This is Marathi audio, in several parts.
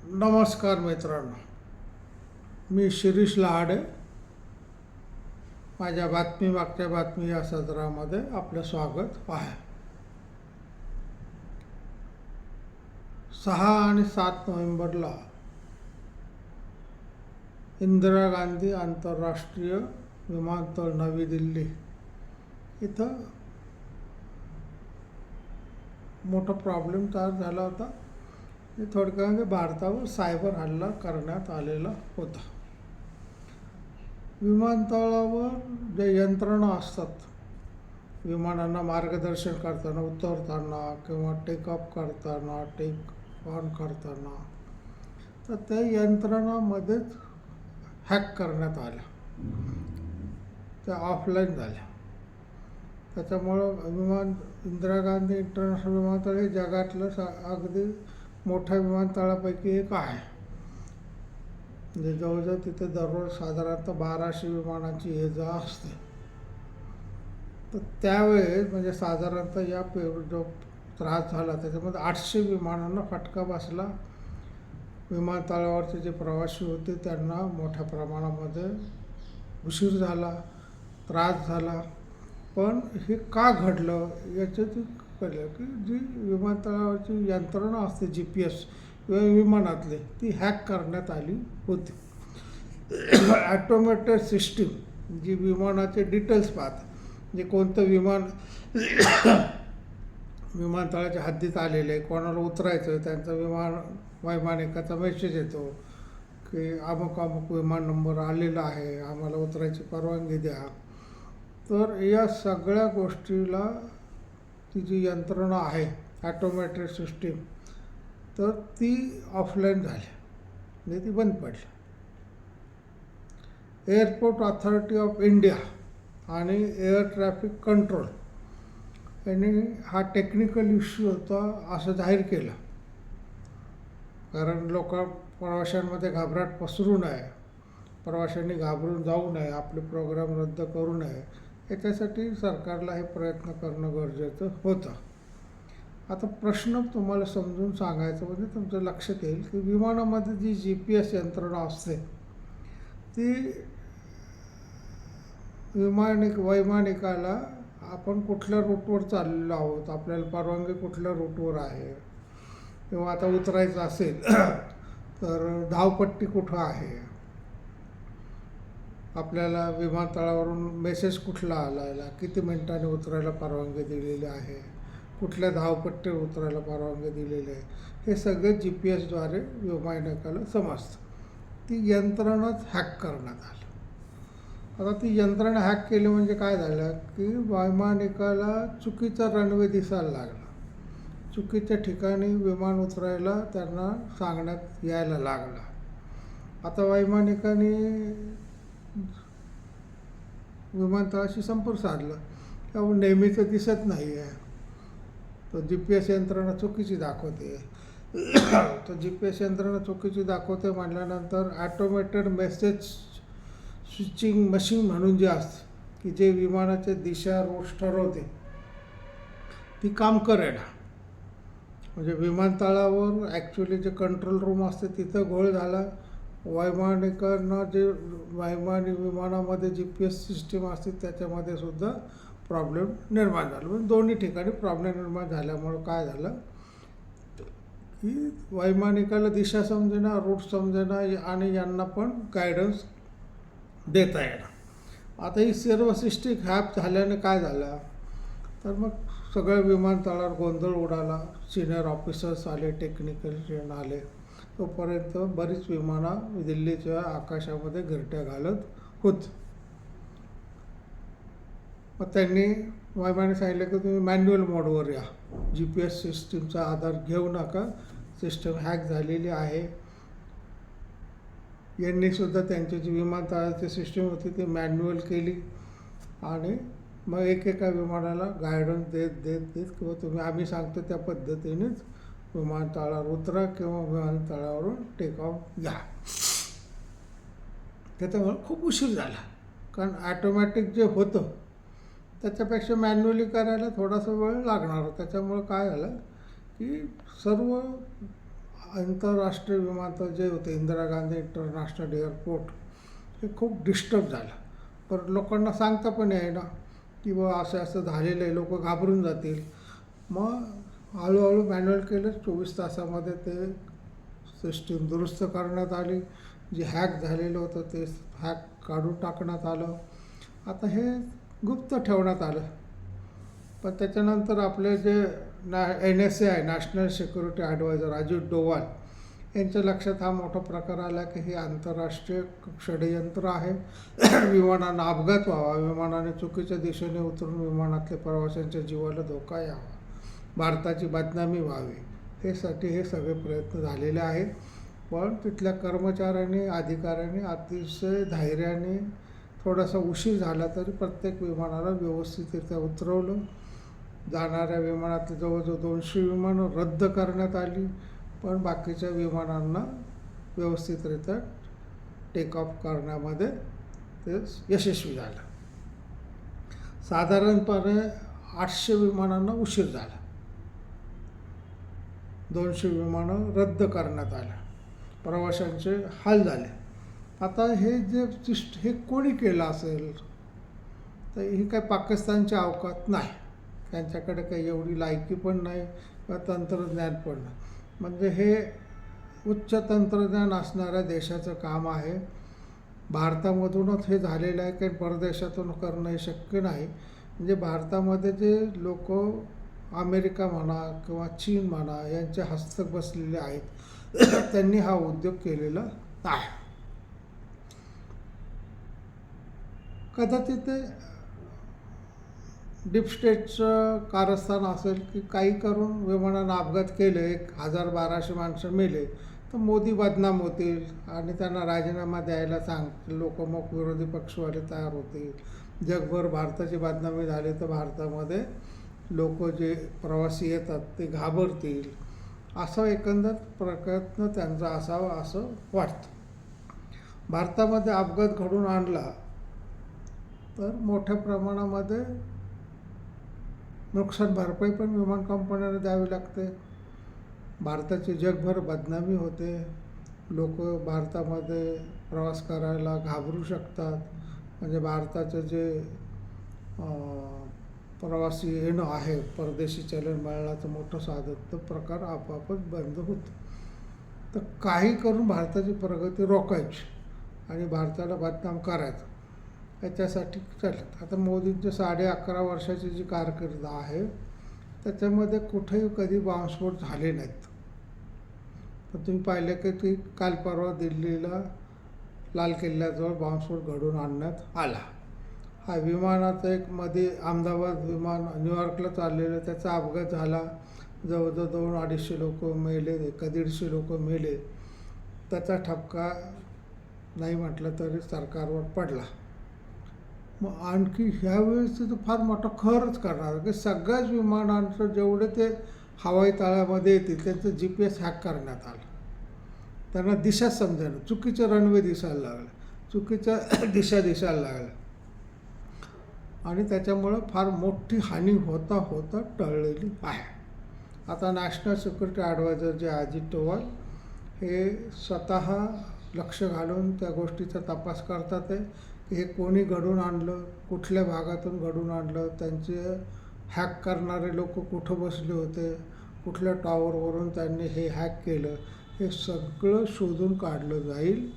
नमस्कार मित्रांनो, मी शिरीष लहाडे. माझ्या मागच्या बातमी या सदरामध्ये आपलं स्वागत आहे. 6 आणि 7 नोव्हेंबरला इंदिरा गांधी आंतरराष्ट्रीय विमानतळ नवी दिल्ली इथं मोठा प्रॉब्लेम तयार झाला होता. थोडक्यामध्ये भारतावर सायबर हल्ला करण्यात आलेला होता. विमानतळावर जे यंत्रणा असतात, विमानांना मार्गदर्शन करताना, उतरताना किंवा टेकअप करताना, टेक ऑन करताना, तर त्या यंत्रणामध्येच हॅक करण्यात आल्या, त्या ऑफलाईन झाल्या. त्याच्यामुळं इंदिरा गांधी इंटरनॅशनल विमानतळ हे जगातलं अगदी मोठ्या विमानतळापैकी एक आहे. म्हणजे जवळजवळ तिथे दररोज साधारणतः 1200 विमानांची ये-जा असते. तर त्यावेळेस म्हणजे साधारणतः जो त्रास झाला त्याच्यामध्ये 800 विमानांना फटका बसला. विमानतळावरचे जे प्रवासी होते त्यांना मोठ्या प्रमाणामध्ये उशीर झाला, त्रास झाला. पण हे का घडलं याच्यात कळलं की जी विमानतळावरची यंत्रणा असते, GPS किंवा विमानातले, ती हॅक करण्यात आली होती. ॲटोमेटेड सिस्टीम जी विमानाचे डिटेल्स पाहते, म्हणजे कोणतं विमान विमानतळाच्या हद्दीत आलेलं आहे, कोणाला उतरायचं, त्यांचा वैमानिकाचा मेसेज येतो की अमुक अमुक विमान नंबर आलेला आहे, आम्हाला उतरायची परवानगी द्या. तर या सगळ्या गोष्टीला ती जी यंत्रणा आहे ॲटोमॅटेड सिस्टीम, तर ती ऑफलाईन झाली, म्हणजे ती बंद पडली. एअरपोर्ट ऑथॉरिटी ऑफ इंडिया आणि एअर ट्रॅफिक कंट्रोल यांनी हा टेक्निकल इश्यू होता असं जाहीर केलं. कारण प्रवाशांमध्ये घाबराट पसरू नये, प्रवाशांनी घाबरून जाऊ नये, आपले प्रोग्राम रद्द करू नये, याच्यासाठी सरकारला हे प्रयत्न करणं गरजेचं होतं. आता प्रश्न तुम्हाला समजून सांगायचं म्हणजे तुमचं लक्षात येईल की विमानामध्ये जी GPS यंत्रणा असते ती वैमानिकाला आपण कुठल्या रूटवर चाललेलो आहोत, आपल्याला परवानगी कुठल्या रूटवर आहे, किंवा आता उतरायचं असेल तर धावपट्टी कुठं आहे, आपल्याला विमानतळावरून मेसेज कुठला आला, किती मिनिटांनी उतरायला परवानगी दिलेली आहे, कुठल्या धावपट्टीवर उतरायला परवानगी दिलेली आहे, हे सगळे GPSद्वारे वैमानिकाला समजतं. ती यंत्रणाच हॅक करण्यात आली. आता ती यंत्रणा हॅक केली म्हणजे काय झालं की वैमानिकाला चुकीचा रनवे दिसायला लागला, चुकीच्या ठिकाणी विमान उतरायला त्यांना सांगण्यात यायला लागला. आता वैमानिकाने विमानतळाशी संपर्क साधला, त्यामुळे नेहमीचं दिसत नाही आहे, तो GPS यंत्रणा चुकीची दाखवते. तर GPS यंत्रणा चुकीची दाखवते म्हटल्यानंतर ॲटोमेटेड मेसेज स्विचिंग मशीन म्हणून जे असते की जे विमानाच्या दिशा रूट्स ठरवते, ती काम करेना. म्हणजे विमानतळावर ॲक्च्युली जे कंट्रोल रूम असते तिथं घोळ झाला. वैमानिकांना जे विमानामध्ये GPS सिस्टीम असते त्याच्यामध्ये सुद्धा प्रॉब्लेम निर्माण झाला. म्हणजे दोन्ही ठिकाणी प्रॉब्लेम निर्माण झाल्यामुळं काय झालं की वैमानिकाला दिशा समजेना, रूट समजेना आणि यांना पण गायडन्स देता येणार. आता ही सर्व सिस्टीम हॅक झाल्याने काय झालं तर मग सगळ्या विमानतळावर गोंधळ उडाला. सिनियर ऑफिसर्स आले, टेक्निकल आले, तोपर्यंत बरीच विमानं दिल्लीच्या आकाशामध्ये घरट्या घालत होत. मग त्यांनी वैमानिक सांगितलं की तुम्ही मॅन्युअल मोडवर या, GPS सिस्टीमचा आधार घेऊ नका, सिस्टम हॅक झालेली आहे. यांनी सुद्धा त्यांची जी विमानतळाची सिस्टीम होती ती मॅन्युअल केली आणि मग एकेका विमानाला गायडन्स देत किंवा तुम्ही आम्ही सांगतो त्या पद्धतीनेच विमानतळावर उतरा किंवा विमानतळावरून टेक ऑफ घ्या. त्याच्यामुळे खूप उशीर झाला, कारण ॲटोमॅटिक जे होतं त्याच्यापेक्षा मॅन्युअली करायला थोडासा वेळ लागणार. त्याच्यामुळं काय झालं की सर्व आंतरराष्ट्रीय विमानतळ जे होते इंदिरा गांधी इंटरनॅशनल एअरपोर्ट हे खूप डिस्टर्ब झालं. पण लोकांना सांगता पण येईना की बा असं असं झालेलं आहे, लोक घाबरून जातील. मग हळूहळू मॅन्युअल केलं, 24 तासामध्ये ते सिस्टीम दुरुस्त करण्यात आली. जे हॅक झालेलं होतं ते हॅक काढून टाकण्यात आलं. आता हे गुप्त ठेवण्यात आलं. पण त्याच्यानंतर आपले जे NSA National Security Adviser Ajit Doval यांच्या लक्षात हा मोठा प्रकार आला की हे आंतरराष्ट्रीय षडयंत्र आहे. विमानांना अपघात व्हावा, विमानाने चुकीच्या दिशेने उतरून विमानातल्या प्रवाशांच्या जीवाला धोका यावा, भारताची बदनामी व्हावी, हे सगळे प्रयत्न झालेले आहेत. पण तिथल्या कर्मचाऱ्यांनी, अधिकाऱ्यांनी अतिशय धैर्याने, थोडासा उशीर झाला तरी प्रत्येक विमानाला व्यवस्थितरित्या उतरवलं. जाणाऱ्या विमानातली जवळजवळ 200 विमानं रद्द करण्यात आली. पण बाकीच्या विमानांना व्यवस्थितरित्या टेक ऑफ करण्यामध्ये ते यशस्वी झालं. साधारणपणे 800 विमानांना उशीर झाला, 200 विमानं रद्द करण्यात आलं, प्रवाशांचे हाल झाले. आता हे कोणी केलं असेल तर ही काय पाकिस्तानची अवकात नाही, त्यांच्याकडे काही एवढी लायकी पण नाही किंवा तंत्रज्ञान पण नाही. म्हणजे हे उच्च तंत्रज्ञान असणाऱ्या देशाचं काम आहे. भारतामधूनच हे झालेलं आहे, काही परदेशातून करणं हे शक्य नाही. म्हणजे भारतामध्ये जे लोक अमेरिका म्हणा किंवा चीन म्हणा यांचे हस्तक बसलेले आहेत त्यांनी हा उद्योग केलेला आहे. कदाचित ते डीप स्टेटचं कारस्थान असेल की काही करून विमानानं अपघात केले, 1000-1200 माणसं मेले तर मोदी बदनाम होतील आणि त्यांना राजीनामा द्यायला लोक मग विरोधी पक्षवाले तयार होतील. जगभर भारताची बदनामी झाली तर भारतामध्ये लोक जे प्रवासी येतात ते घाबरतील, असं एकंदर प्रयत्न त्यांचा असावा असं वाटतं. भारतामध्ये अपघात घडून आणला तर मोठ्या प्रमाणामध्ये नुकसान भरपाई पण विमान कंपन्यांना द्यावी लागते. भारताची जगभर बदनामी होते, लोक भारतामध्ये प्रवास करायला घाबरू शकतात. म्हणजे भारताचं जे प्रवासी येणं आहे, परदेशी चलन मिळण्याचं मोठं साधन, तो प्रकार आपोआपच बंद होतो. तर काही करून भारताची प्रगती रोखायची आणि भारताला बदनाम करायचं, याच्यासाठी चालत. आता मोदींच्या 11.5 वर्षाची जी कारकीर्द आहे त्याच्यामध्ये कुठेही कधी बॉम्बस्फोट झाले नाहीत. पण तुम्ही पाहिलं की ती काल परवा दिल्लीला लाल किल्ल्याजवळ बॉम्बस्फोट घडवून आणण्यात आला. हा विमानाचा एक मध्ये अहमदाबाद विमान न्यूयॉर्कला चाललेलं, त्याचा अपघात झाला, जवळजवळ 200-250 लोक मेले, 150 लोक मेले. त्याचा ठपका नाही म्हटलं तरी सरकारवर पडला. मग आणखी ह्यावेळेस तर फार मोठा खरंच करणार की सगळ्याच विमानांचं जेवढे ते हवाई तळामध्ये येतील त्यांचं GPS हॅक करण्यात आलं. त्यांना दिशा समजायला, चुकीचं रनवे दिसायला लागलं, चुकीच्या दिशा दिसायला लागल्या आणि त्याच्यामुळं फार मोठी हानी होता टळलेली आहे. आता नॅशनल सिक्युरिटी ॲडवायझर जे अजित डोवाल हे स्वतः लक्ष घालून त्या गोष्टीचा तपास करतात आहे की हे कोणी घडून आणलं, कुठल्या भागातून घडून आणलं, त्यांचे हॅक करणारे लोक कुठं बसले होते, कुठल्या टॉवरवरून त्यांनी हे हॅक केलं, हे सगळं शोधून काढलं जाईल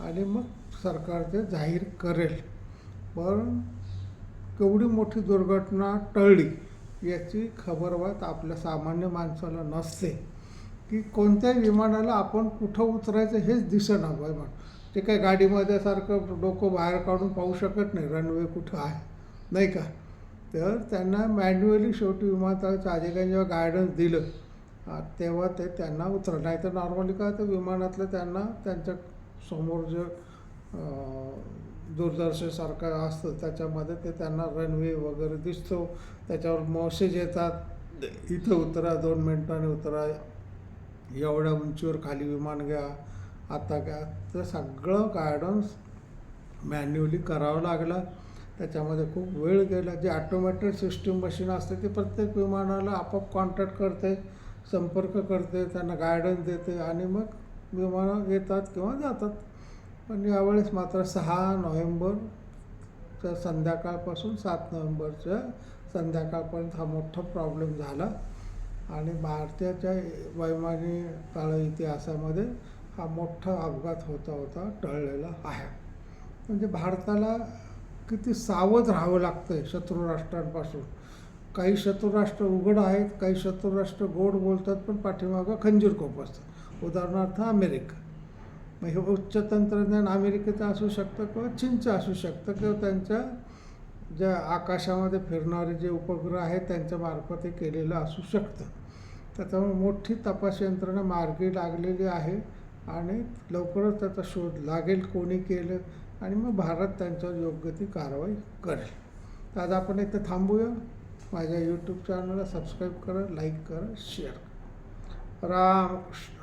आणि मग सरकार ते जाहीर करेल. पण केवढी मोठी दुर्घटना टळली याची खबरवात आपल्या सामान्य माणसाला नसते की कोणत्याही विमानाला आपण कुठं उतरायचं हेच दिसेना. बाबा ते काय गाडीमध्ये सारखं डोकं बाहेर काढून पाहू शकत नाही रनवे कुठं आहे, नाही का. तर त्यांना मॅन्युअली शेवटी विमानतळाच्या अधिकाऱ्यांनी जेव्हा गायडन्स दिलं तेव्हा ते त्यांना उतरलं. नाही तर नॉर्मली काय तर विमानातलं त्यांना त्यांच्या समोर जे दूरदर्शनसारखं असतं त्याच्यामध्ये ते त्यांना रनवे वगैरे दिसतो, त्याच्यावर मेसेज येतात, इथं उतरा, 2 मिनिटांनी उतरा, एवढ्या उंचीवर खाली विमान घ्या, आता घ्या. तर सगळं गायडन्स मॅन्युअली करावं लागलं. त्याच्यामध्ये खूप वेळ गेला. जे ॲटोमॅटेड सिस्टीम मशीन असते ते प्रत्येक विमानाला आपोआप कॉन्टॅक्ट करते संपर्क करते, त्यांना गायडन्स देते आणि मग विमानं येतात किंवा जातात. पण यावेळेस मात्र 6 नोव्हेंबरच्या संध्याकाळपासून 7 नोव्हेंबरच्या संध्याकाळपर्यंत हा मोठा प्रॉब्लेम झाला आणि भारताच्या वैमानिक काळ इतिहासामध्ये हा मोठा अपघात होता टळलेला आहे. म्हणजे भारताला किती सावध राहावं लागतं आहे शत्रुराष्ट्रांपासून. काही शत्रुराष्ट्र उघड आहेत, काही शत्रुराष्ट्र गोड बोलतात, पण पाठीमागं खंजीर खुपसतात. उदाहरणार्थ अमेरिका. मग हे उच्च तंत्रज्ञान अमेरिकेचं असू शकतं किंवा चीनचं असू शकतं किंवा त्यांच्या ज्या आकाशामध्ये फिरणारे जे उपग्रह आहेत त्यांच्यामार्फत हे केलेलं असू शकतं. त्याच्यामुळे मोठी तपास यंत्रणा मार्गी लागलेली आहे आणि लवकरच त्याचा शोध लागेल कोणी केलं आणि मग भारत त्यांच्यावर योग्य ती कारवाई करेल. तर आज आपण इथं थांबूया. माझ्या यूट्यूब चॅनलला सबस्क्राईब करा, लाईक करा, शेअर करा. रामकृष्ण.